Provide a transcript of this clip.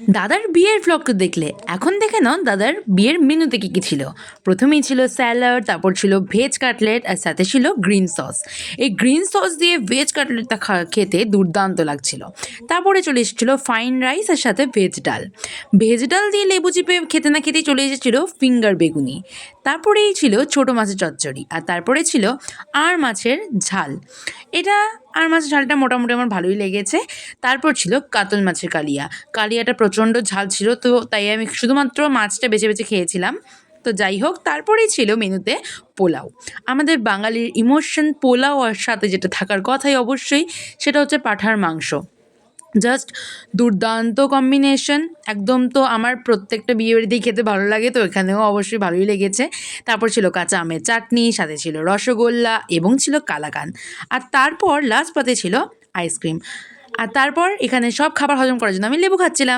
দাদার বিয়ের ভ্লগটা দেখলে এখন দেখে নাও দাদার বিয়ের মেনুতে কী কী ছিল। প্রথমেই ছিল স্যালাড, তারপর ছিল ভেজ কাটলেট, আর সাথে ছিল গ্রিন সস। এই গ্রিন সস দিয়ে ভেজ কাটলেটটা খেতে দুর্দান্ত লাগছিল। তারপরে চলে এসেছিলো ফাইন রাইস আর সাথে ভেজ ডাল। ভেজ ডাল দিয়ে লেবু চিপে খেতে না খেতেই চলে এসেছিলো ফিঙ্গার বেগুনি। তারপরেই ছিল ছোটো মাছের চচ্চড়ি, আর তারপরে ছিল আর মাছের ঝাল। এটা আর মাছের ঝালটা মোটামুটি আমার ভালোই লেগেছে। তারপর ছিল কাতল মাছের কালিয়া। কালিয়াটা প্রচণ্ড ঝাল ছিল, তো তাই আমি শুধুমাত্র মাছটা বেছে বেছে খেয়েছিলাম। তো যাই হোক, তারপরেই ছিল মেনুতে পোলাও। আমাদের বাঙালির ইমোশন পোলাও আর সাথে যেটা থাকার কথাই অবশ্যই, সেটা হচ্ছে পাঁঠার মাংস। জাস্ট দুর্দান্ত কম্বিনেশন একদম। তো আমার প্রত্যেকটা বিয়ে বাড়িতেই খেতে ভালো লাগে, তো এখানেও অবশ্যই ভালোই লেগেছে। তারপর ছিল কাঁচা আমের চাটনি, সাথে ছিল রসগোল্লা এবং ছিল কালাকান। আর তারপর লাস্ট পাতে ছিল আইসক্রিম। আর তারপর এখানে সব খাবার হজম করার জন্য আমি লেবু খাচ্ছিলাম।